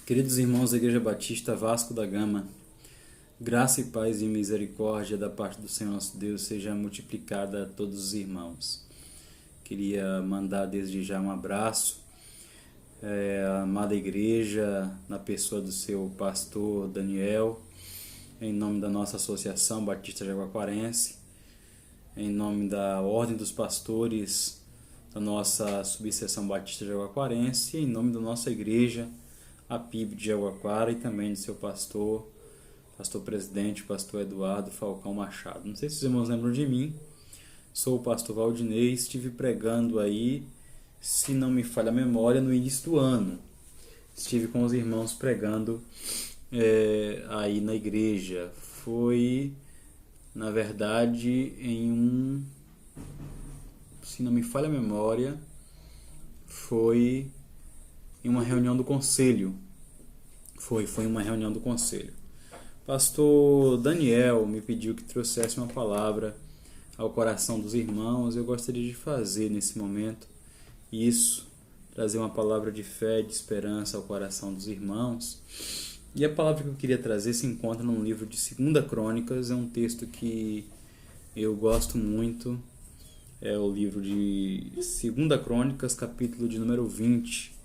Queridos irmãos da Igreja Batista Vasco da Gama, graça e paz e misericórdia da parte do Senhor nosso Deus seja multiplicada a todos os irmãos. Queria mandar desde já um abraço à amada igreja, na pessoa do seu pastor Daniel, em nome da nossa Associação Batista Jaguaquarense, em nome da Ordem dos Pastores da nossa Subseção Batista Jaguaquarense, e em nome da nossa igreja, a PIB de Jaguaquara, e também de seu pastor presidente, pastor Eduardo Falcão Machado. Não sei se os irmãos lembram de mim, sou o pastor Valdinei, estive pregando aí, se não me falha a memória, no início do ano. Estive com os irmãos pregando aí na igreja. Foi, na verdade, se não me falha a memória, foi em uma reunião do conselho. Foi uma reunião do conselho. Pastor Daniel me pediu que trouxesse uma palavra ao coração dos irmãos. Eu gostaria de fazer nesse momento isso, trazer uma palavra de fé, de esperança ao coração dos irmãos. E a palavra que eu queria trazer se encontra no livro de 2 Crônicas, é um texto que eu gosto muito, é o livro de 2 Crônicas, capítulo de número 20.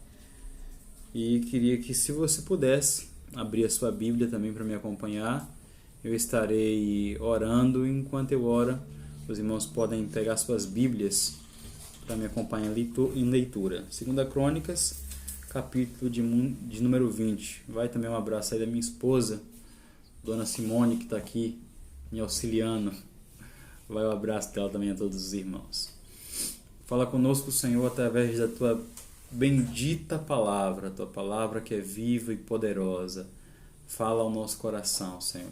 E queria que, se você pudesse, abrir a sua Bíblia também para me acompanhar. Eu estarei orando, enquanto eu oro, os irmãos podem pegar suas Bíblias para me acompanhar em leitura. 2 Crônicas, capítulo de número 20. Vai também um abraço aí da minha esposa, Dona Simone, que está aqui me auxiliando. Vai um abraço dela também a todos os irmãos. Fala conosco, Senhor, através da tua bendita palavra, tua palavra que é viva e poderosa. Fala ao nosso coração, Senhor.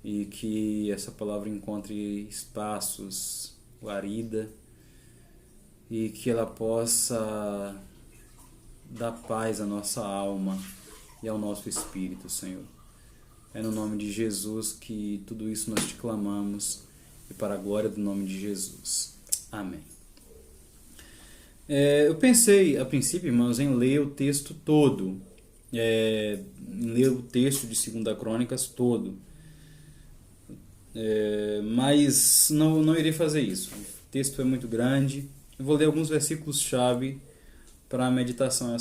E que essa palavra encontre espaços, guarida, e que ela possa dar paz à nossa alma e ao nosso espírito, Senhor. É no nome de Jesus que tudo isso nós te clamamos, e para a glória do nome de Jesus. Amém. Eu pensei, a princípio, irmãos, em ler o texto todo, em ler o texto de 2 Crônicas todo, mas não irei fazer isso. O texto é muito grande. Eu vou ler alguns versículos-chave para a meditação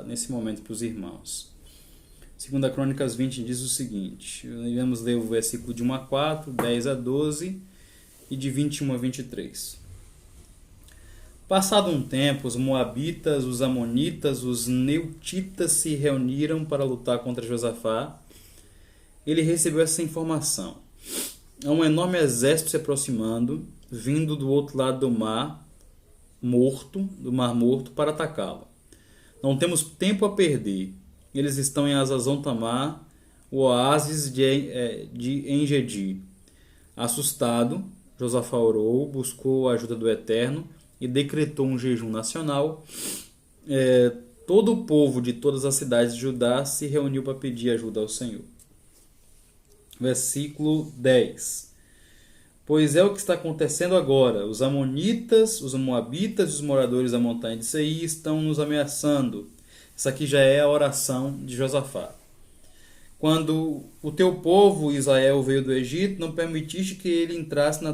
nesse momento para os irmãos. 2 Crônicas 20 diz o seguinte: vamos ler o versículo de 1 a 4, 10 a 12 e de 21 a 23. Passado um tempo, os moabitas, os amonitas, os neutitas se reuniram para lutar contra Josafá. Ele recebeu essa informação: há um enorme exército se aproximando, vindo do outro lado do Mar Morto, para atacá-lo. Não temos tempo a perder. Eles estão em Hazazon Tamar, o oásis de En-Gedi. Assustado, Josafá orou, buscou a ajuda do Eterno e decretou um jejum nacional. Todo o povo de todas as cidades de Judá se reuniu para pedir ajuda ao Senhor. Versículo 10. Pois é o que está acontecendo agora. Os amonitas, os moabitas e os moradores da montanha de Seir estão nos ameaçando. Essa aqui já é a oração de Josafá. Quando o teu povo Israel veio do Egito, não permitiste que ele entrasse no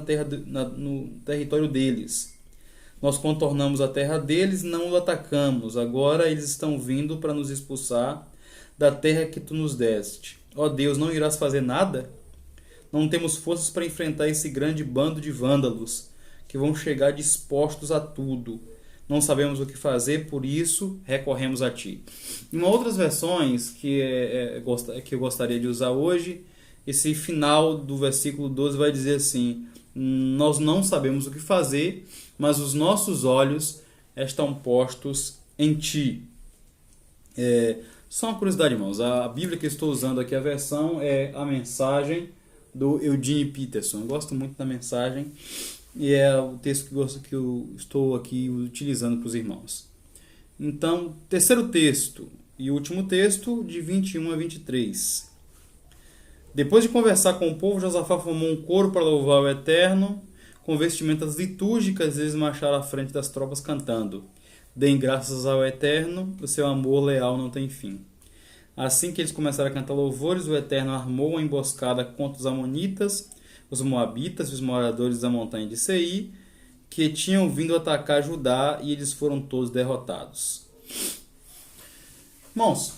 território deles. Nós contornamos a terra deles e não o atacamos. Agora eles estão vindo para nos expulsar da terra que tu nos deste. Ó Deus, não irás fazer nada? Não temos forças para enfrentar esse grande bando de vândalos que vão chegar dispostos a tudo. Não sabemos o que fazer, por isso recorremos a ti. Em outras versões que eu gostaria de usar hoje, esse final do versículo 12 vai dizer assim: nós não sabemos o que fazer, mas os nossos olhos estão postos em ti. Só uma curiosidade, irmãos. A Bíblia que eu estou usando aqui, a versão é a Mensagem do Eugene Peterson. Eu gosto muito da Mensagem e é o texto que eu estou aqui utilizando para os irmãos. Então, terceiro texto e último texto, de 21 a 23. Depois de conversar com o povo, Josafá formou um coro para louvar o Eterno. Com vestimentas litúrgicas, eles marcharam à frente das tropas cantando: Deem graças ao Eterno, o seu amor leal não tem fim. Assim que eles começaram a cantar louvores, o Eterno armou uma emboscada contra os amonitas, os moabitas e os moradores da montanha de Seir, que tinham vindo atacar Judá, e eles foram todos derrotados. Irmãos,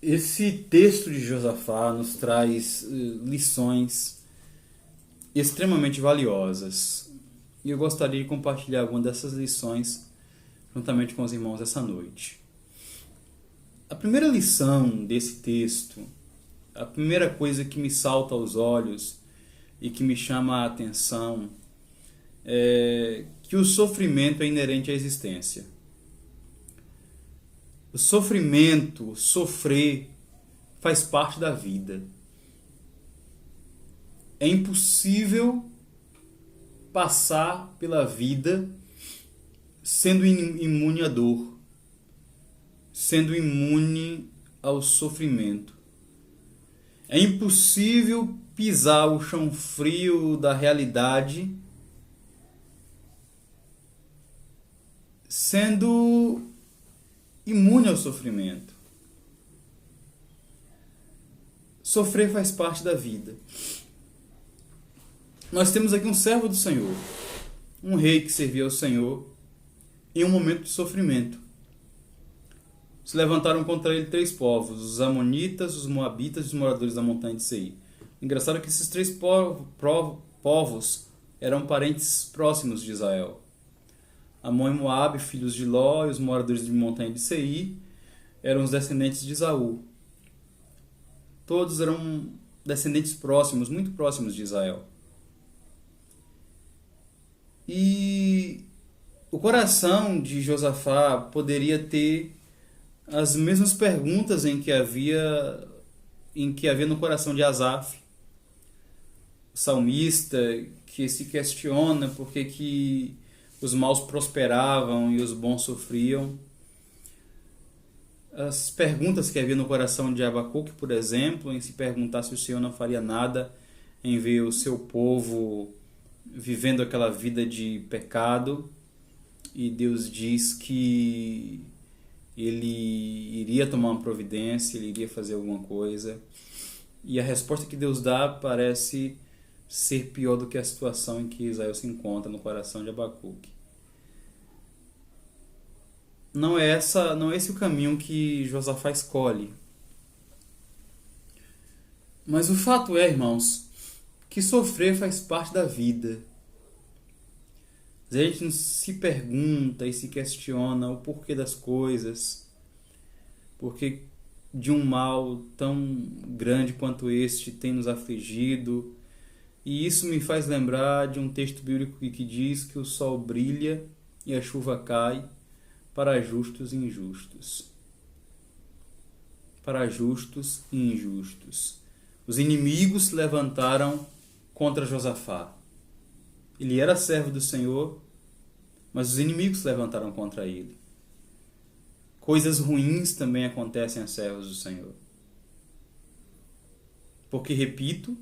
esse texto de Josafá nos traz lições extremamente valiosas. E eu gostaria de compartilhar algumas dessas lições juntamente com os irmãos essa noite. A primeira lição desse texto, a primeira coisa que me salta aos olhos e que me chama a atenção é que o sofrimento é inerente à existência. O sofrimento, sofrer, faz parte da vida. É impossível passar pela vida sendo imune à dor, sendo imune ao sofrimento. É impossível pisar o chão frio da realidade sendo imune ao sofrimento. Sofrer faz parte da vida. Nós temos aqui um servo do Senhor, um rei que servia ao Senhor em um momento de sofrimento. Se levantaram contra ele 3 povos, os amonitas, os moabitas e os moradores da montanha de Seir. Engraçado que esses 3 povos eram parentes próximos de Israel. Amon e Moabe, filhos de Ló, e os moradores de montanha de Seir eram os descendentes de Esaú. Todos eram descendentes próximos, muito próximos de Israel. E o coração de Josafá poderia ter as mesmas perguntas em que havia no coração de Asaf, o salmista que se questiona por que os maus prosperavam e os bons sofriam. As perguntas que havia no coração de Abacuque, por exemplo, em se perguntar se o Senhor não faria nada em ver o seu povo vivendo aquela vida de pecado, e Deus diz que ele iria tomar uma providência, ele iria fazer alguma coisa, e a resposta que Deus dá parece ser pior do que a situação em que Israel se encontra no coração de Abacuque. Não é esse o caminho que Josafá escolhe. Mas o fato é, irmãos, que sofrer faz parte da vida. A gente se pergunta e se questiona o porquê das coisas, porque de um mal tão grande quanto este tem nos afligido. E isso me faz lembrar de um texto bíblico que diz que o sol brilha e a chuva cai para justos e injustos. Para justos e injustos. Os inimigos se levantaram contra Josafá. Ele era servo do Senhor, mas os inimigos se levantaram contra ele. Coisas ruins também acontecem a servos do Senhor. Porque, repito,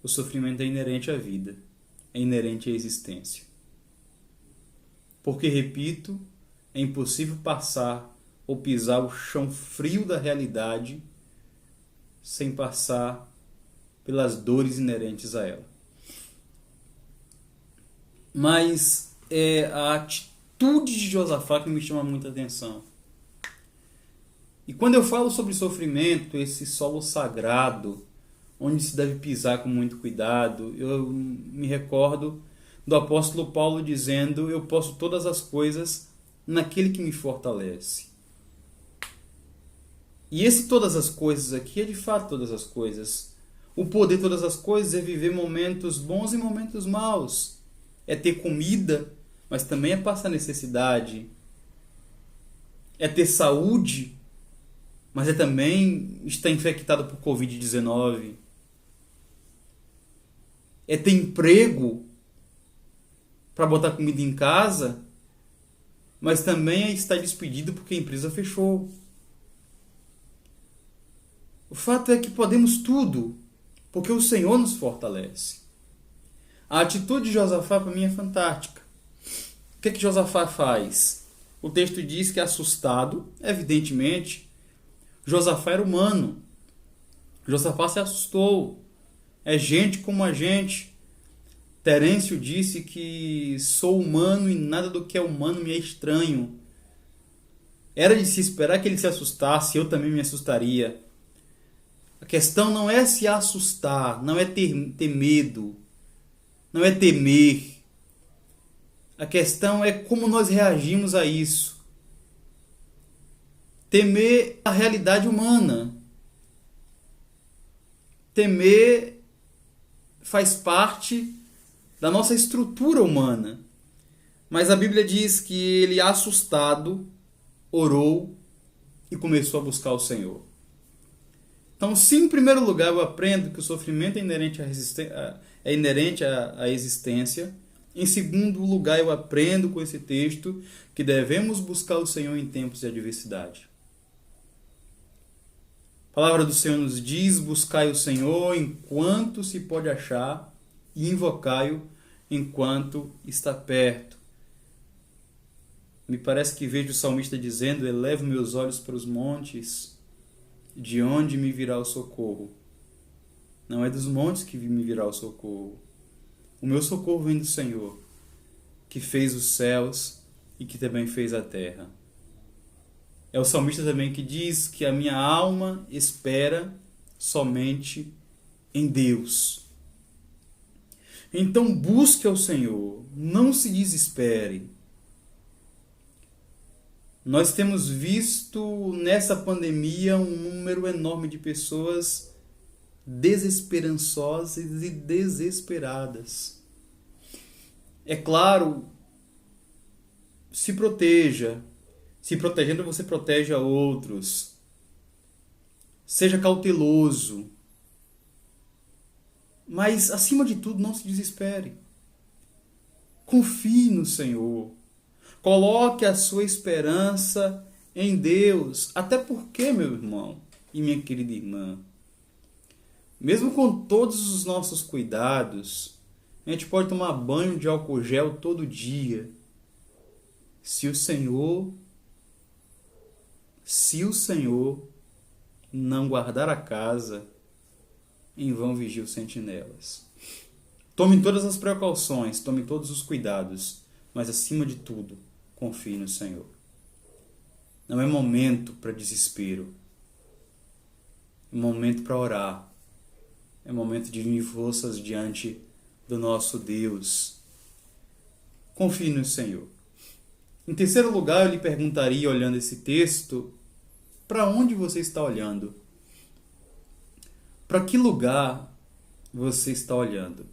o sofrimento é inerente à vida, é inerente à existência. Porque, repito, é impossível passar ou pisar o chão frio da realidade sem passar pelas dores inerentes a ela. Mas é a atitude de Josafá que me chama muita atenção. E quando eu falo sobre sofrimento, esse solo sagrado, onde se deve pisar com muito cuidado, eu me recordo do apóstolo Paulo dizendo: eu posso todas as coisas naquele que me fortalece. E esse todas as coisas aqui é de fato todas as coisas. O poder de todas as coisas é viver momentos bons e momentos maus. É ter comida, mas também é passar necessidade. É ter saúde, mas é também estar infectado por Covid-19. É ter emprego para botar comida em casa, mas também é estar despedido porque a empresa fechou. O fato é que podemos tudo, porque o Senhor nos fortalece. A atitude de Josafá para mim é fantástica. O que Josafá faz? O texto diz que assustado, evidentemente, Josafá era humano. Josafá se assustou. É gente como a gente. Terêncio disse que sou humano e nada do que é humano me é estranho. Era de se esperar que ele se assustasse, eu também me assustaria. A questão não é se assustar, não é ter medo, não é temer. A questão é como nós reagimos a isso. Temer a realidade humana. Temer faz parte da nossa estrutura humana. Mas a Bíblia diz que ele, assustado, orou e começou a buscar o Senhor. Então, se em primeiro lugar eu aprendo que o sofrimento é inerente à existência, em segundo lugar eu aprendo com esse texto que devemos buscar o Senhor em tempos de adversidade. A palavra do Senhor nos diz: buscai o Senhor enquanto se pode achar e invocai-o enquanto está perto. Me parece que vejo o salmista dizendo: elevo meus olhos para os montes, de onde me virá o socorro? Não é dos montes que me virá o socorro. O meu socorro vem do Senhor, que fez os céus e que também fez a terra. É o salmista também que diz que a minha alma espera somente em Deus. Então busque ao Senhor, não se desespere. Nós temos visto nessa pandemia um número enorme de pessoas desesperançosas e desesperadas. É claro, se proteja. Se protegendo, você protege a outros. Seja cauteloso. Mas, acima de tudo, não se desespere. Confie no Senhor. Coloque a sua esperança em Deus. Até porque, meu irmão e minha querida irmã, mesmo com todos os nossos cuidados, a gente pode tomar banho de álcool gel todo dia. Se o Senhor não guardar a casa, em vão vigiam os sentinelas. Tome todas as precauções, tome todos os cuidados, mas acima de tudo, confie no Senhor. Não é momento para desespero. É momento para orar. É momento de unir forças diante do nosso Deus. Confie no Senhor. Em terceiro lugar, eu lhe perguntaria, olhando esse texto, para onde você está olhando? Para que lugar você está olhando?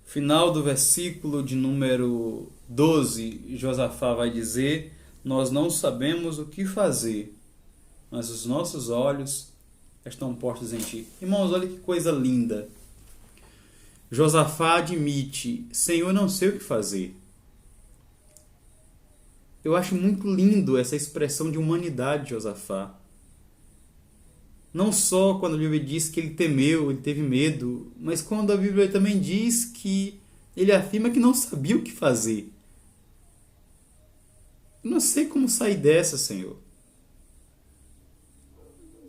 Final do versículo de número 12, Josafá vai dizer: nós não sabemos o que fazer, mas os nossos olhos estão postos em ti. Irmãos, olha que coisa linda. Josafá admite: Senhor, eu não sei o que fazer. Eu acho muito lindo essa expressão de humanidade de Josafá. Não só quando a Bíblia diz que ele temeu, ele teve medo, mas quando a Bíblia também diz que ele afirma que não sabia o que fazer. Eu não sei como sair dessa, Senhor.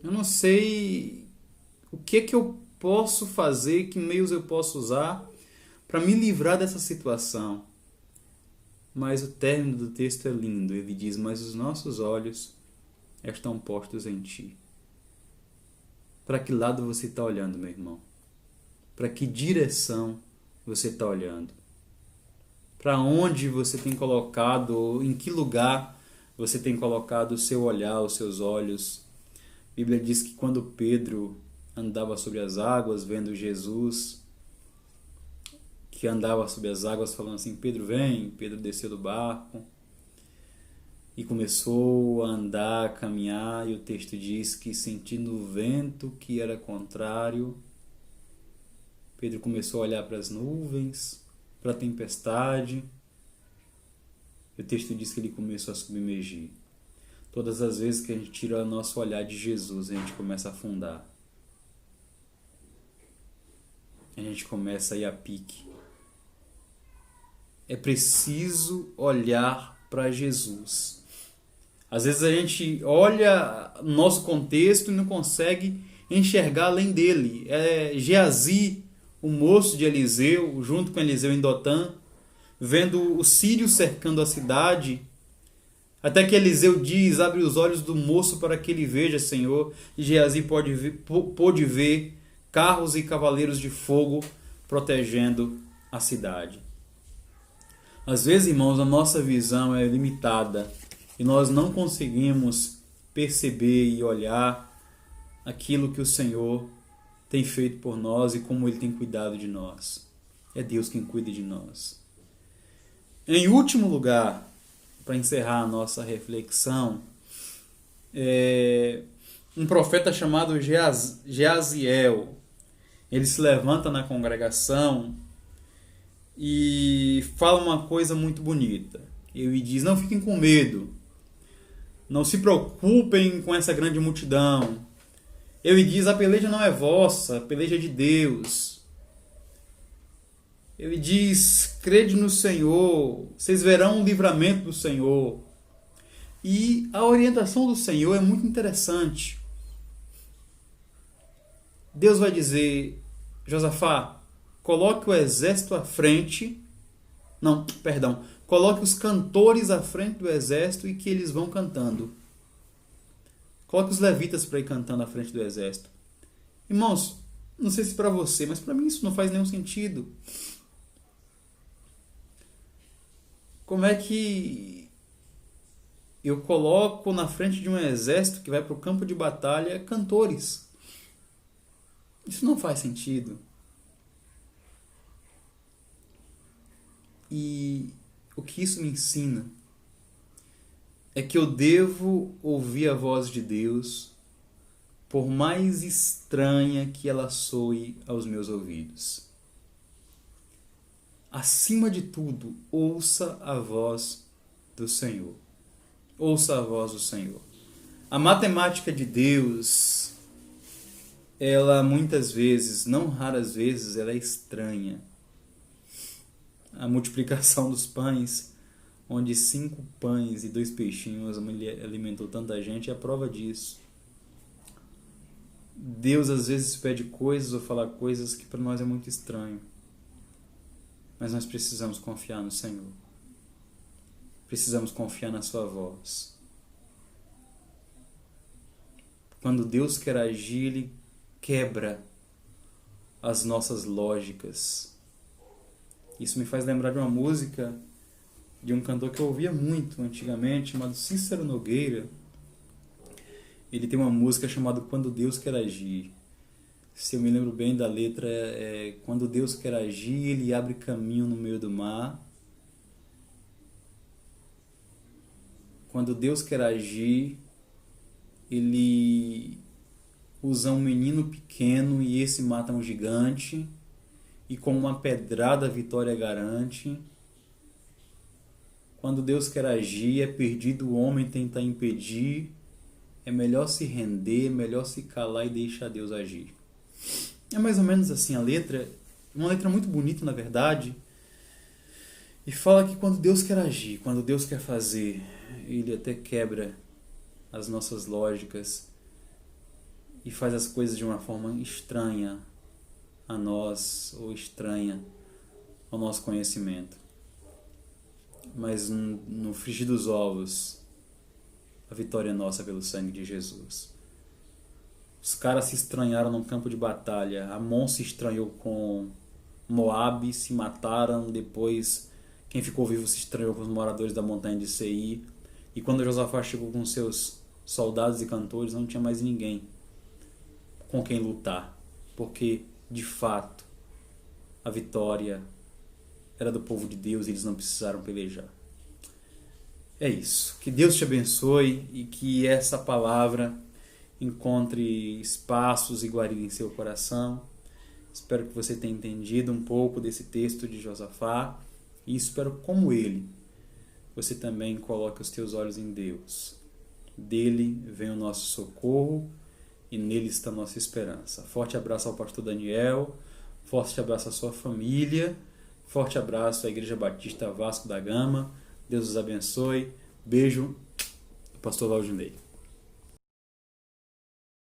Eu não sei o que eu posso fazer, que meios eu posso usar para me livrar dessa situação. Mas o término do texto é lindo. Ele diz: mas os nossos olhos estão postos em ti. Para que lado você está olhando, meu irmão? Para que direção você está olhando? Para onde você tem colocado, em que lugar você tem colocado o seu olhar, os seus olhos? A Bíblia diz que quando Pedro andava sobre as águas, vendo Jesus, que andava sobre as águas, falando assim: Pedro, vem. Pedro desceu do barco e começou a andar, a caminhar, e o texto diz que, sentindo o vento que era contrário, Pedro começou a olhar para as nuvens, para a tempestade, e o texto diz que ele começou a submergir. Todas as vezes que a gente tira o nosso olhar de Jesus, a gente começa a afundar. a gente começa a ir a pique. É preciso olhar para Jesus. Às vezes a gente olha o nosso contexto e não consegue enxergar além dele. Geazi, o moço de Eliseu, junto com Eliseu em Dotã, vendo os sírios cercando a cidade, até que Eliseu diz: abre os olhos do moço para que ele veja, Senhor. E Geazi pôde ver carros e cavaleiros de fogo protegendo a cidade. Às vezes, irmãos, a nossa visão é limitada e nós não conseguimos perceber e olhar aquilo que o Senhor tem feito por nós e como Ele tem cuidado de nós. É Deus quem cuida de nós. Em último lugar, para encerrar a nossa reflexão, um profeta chamado Geaziel. Ele se levanta na congregação e fala uma coisa muito bonita. Ele diz: não fiquem com medo, não se preocupem com essa grande multidão. Ele diz: a peleja não é vossa, a peleja é de Deus. Ele diz: crede no Senhor, vocês verão o livramento do Senhor. E a orientação do Senhor é muito interessante. Deus vai dizer: Josafá, coloque o exército à frente. Não, perdão. Coloque os cantores à frente do exército e que eles vão cantando. Coloque os levitas para ir cantando à frente do exército. Irmãos, não sei se para você, mas para mim isso não faz nenhum sentido. Como é que eu coloco na frente de um exército que vai para o campo de batalha cantores? Isso não faz sentido. E o que isso me ensina é que eu devo ouvir a voz de Deus, por mais estranha que ela soe aos meus ouvidos. Acima de tudo, ouça a voz do Senhor. Ouça a voz do Senhor. A matemática de Deus, ela muitas vezes, não raras vezes, ela é estranha. A multiplicação dos pães, onde 5 pães e 2 peixinhos alimentou tanta gente, é a prova disso. Deus às vezes pede coisas ou fala coisas que para nós é muito estranho. Mas nós precisamos confiar no Senhor. Precisamos confiar na sua voz. Quando Deus quer agir, Ele quebra as nossas lógicas. Isso me faz lembrar de uma música de um cantor que eu ouvia muito antigamente, chamado Cícero Nogueira. Ele tem uma música chamada Quando Deus Quer Agir. Se eu me lembro bem da letra, quando Deus quer agir, Ele abre caminho no meio do mar. Quando Deus quer agir, Ele usa um menino pequeno e esse mata um gigante. E com uma pedrada a vitória garante. Quando Deus quer agir, é perdido o homem tentar impedir. É melhor se render, é melhor se calar e deixar Deus agir. É mais ou menos assim a letra, uma letra muito bonita na verdade, e fala que quando Deus quer agir, quando Deus quer fazer, Ele até quebra as nossas lógicas e faz as coisas de uma forma estranha a nós ou estranha ao nosso conhecimento. Mas no frigir dos ovos, a vitória é nossa pelo sangue de Jesus. Os caras se estranharam no campo de batalha. Amon se estranhou com Moabe, se mataram. Depois, quem ficou vivo se estranhou com os moradores da montanha de Seir. E quando Josafá chegou com seus soldados e cantores, não tinha mais ninguém com quem lutar. Porque, de fato, a vitória era do povo de Deus e eles não precisaram pelejar. É isso. Que Deus te abençoe e que essa palavra encontre espaços e guarida em seu coração. Espero que você tenha entendido um pouco desse texto de Josafá e espero, como ele, você também coloque os teus olhos em Deus. Dele vem o nosso socorro e nele está a nossa esperança. Forte abraço ao pastor Daniel, Forte abraço à sua família. Forte abraço à Igreja Batista Vasco da Gama. Deus os abençoe. Beijo do pastor Valdinei.